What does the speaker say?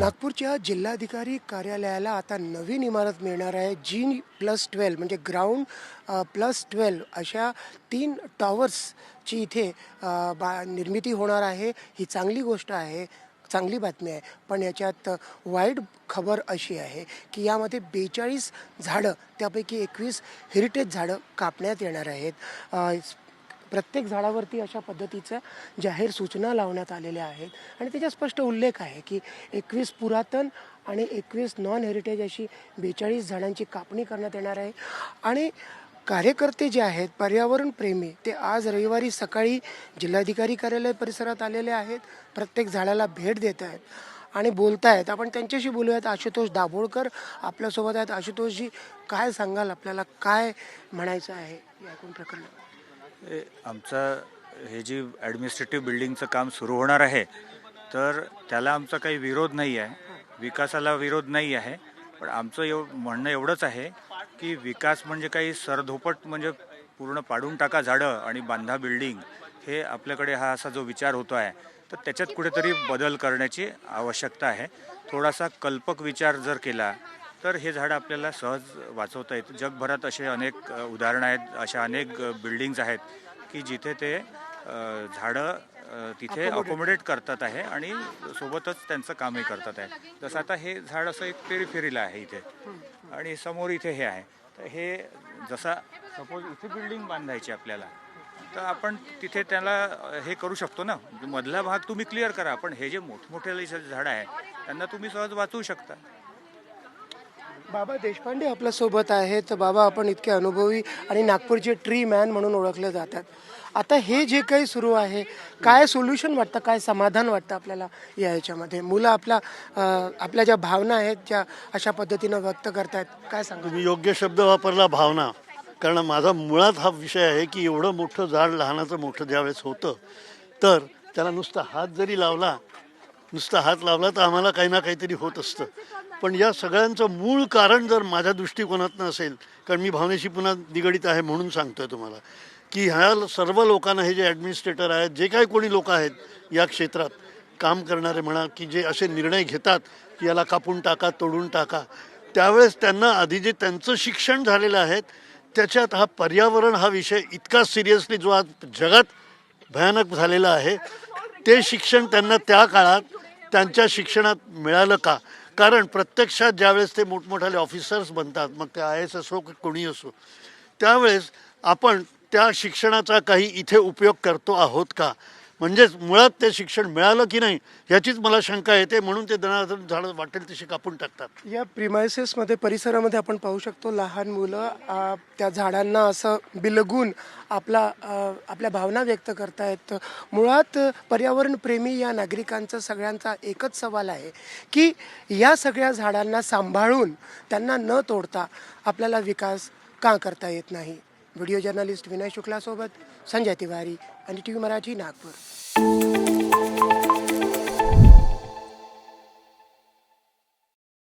नागपूरच्या जिल्हाधिकारी कार्यालयाला आता नवीन इमारत मिळणार आहे. G+12 म्हणजे ग्राउंड +12 अशा 3 टॉवर्सची इथे निर्मिती होणार आहे. ही चांगली गोष्ट आहे, चांगली बातमी आहे. पण याच्यात वाईट खबर अशी आहे की यामध्ये 42 झाडं त्यापैकी 21 हेरिटेज झाडं कापण्यात येणार आहेत. प्रत्येक झाडावरती अशा पद्धतीचं जाहीर सूचना लावण्यात आलेल्या आहेत आणि त्याचा स्पष्ट उल्लेख आहे की 21 पुरातन आणि 21 नॉन हेरिटेज अशी 42 झाडांची कापणी करण्यात येणार आहे. आणि कार्यकर्ते जे आहेत पर्यावरण प्रेमी ते आज रविवारी सकाळी जिल्हाधिकारी कार्यालय परिसरात आलेले आहेत. प्रत्येक झाडाला भेट देत आहेत आणि बोलत आहेत. आपण त्यांच्याशी बोलूयात. आशुतोष दाभोळकर आपल्यासोबत आहेत. आशुतोषजी, काय सांगाल, आपल्याला काय म्हणायचं आहे या एकूण प्रकरणात? आमचं हे जी ॲडमिनिस्ट्रेटिव्ह बिल्डिंगचं काम सुरू होणार आहे तर त्याला आमचा काही विरोध नाही आहे, विकासाला विरोध नाही आहे. पण आमचं म्हणणं एवढंच आहे की विकास म्हणजे काही सरधोपट म्हणजे पूर्ण पाडून टाका झाडं आणि बांधा बिल्डिंग, हे आपल्याकडे हा असा जो विचार होतो आहे तर त्याच्यात कुठेतरी बदल करण्याची आवश्यकता आहे. थोडासा कल्पक विचार जर केला तर हे झाडं आपल्याला सहज वाचवता येतं. जगभरात असे अनेक उदाहरणं आहेत, अशा अनेक बिल्डिंग्स आहेत की जिथे ते झाडं तिथे अकोमोडेट करतात आहे आणि सोबतच त्यांचं कामही करतात आहे. जसं आता हे झाड असं एक पेरीफेरीला आहे इथे आणि समोर इथे हे आहे. तर हे जसा सपोज इथे बिल्डिंग बांधायची आपल्याला तर आपण तिथे त्याला हे करू शकतो ना, मधला भाग तुम्ही क्लिअर करा. पण हे जे मोठमोठे झाडं आहे त्यांना तुम्ही सहज वाचवू शकता. बाबा देशपांडे आपल्यासोबत आहेत. बाबा, आपण इतके अनुभवी आणि नागपूरचे ट्री मॅन म्हणून ओळखले जातात. आता हे जे काही सुरू आहे, काय सोल्युशन वाटतं, काय समाधान वाटतं आपल्याला या ह्याच्यामध्ये? मुलं आपल्या ज्या भावना आहेत ज्या अशा पद्धतीनं व्यक्त करतायत, काय सांगा? तुम्ही योग्य शब्द वापरला, भावना. कारण माझा मुळात हा विषय आहे की एवढं मोठं झाड लहानाचं मोठं ज्यावेळेस होतं तर त्याला नुसता हात जरी लावला, तर आम्हाला काही ना काहीतरी होत असतं. पण या सगळ्यांचं मूळ कारण जर माझ्या दृष्टिकोनातनं असेल, कारण मी भावनेशी पुन्हा निगडीत आहे म्हणून सांगतोय तुम्हाला, की ह्या सर्व लोकांना, हे जे ॲडमिनिस्ट्रेटर आहेत, जे काही कोणी लोक आहेत या क्षेत्रात काम करणारे म्हणा, की जे असे निर्णय घेतात की याला कापून टाका, तोडून टाका, त्यावेळेस त्यांना आधी जे त्यांचं शिक्षण झालेलं आहे त्याच्यात हा पर्यावरण हा विषय इतका सिरियसली जो आज जगात भयानक झालेला आहे, ते शिक्षण त्यांना त्या काळात त्यांच्या शिक्षणात मिळालं का? कारण प्रत्यक्षात ज्यावेळेस ते मोठमोठाले ऑफिसर्स बनतात, मग ते IAS असो की कोणी असो, त्यावेळेस आपण त्या शिक्षणाचा काही इथे उपयोग करतो आहोत का? म्हणजेच मुळात ते शिक्षण मिळालं की नाही याचीच मला शंका येते. म्हणून ते दणादण झाडं वाटेल तशी कापून टाकतात. या प्रिमायसेसमध्ये, परिसरामध्ये आपण पाहू शकतो लहान मुलं त्या झाडांना असं बिलगून आपल्या भावना व्यक्त करतायत. मुळात पर्यावरणप्रेमी या नागरिकांचा सगळ्यांचा एकच सवाल आहे की या सगळ्या झाडांना सांभाळून त्यांना न तोडता आपल्याला विकास का करता येत नाही. व्हिडिओ जर्नलिस्ट विनय शुक्लासोबत संजय तिवारी आणि TV मराठी, नागपूर.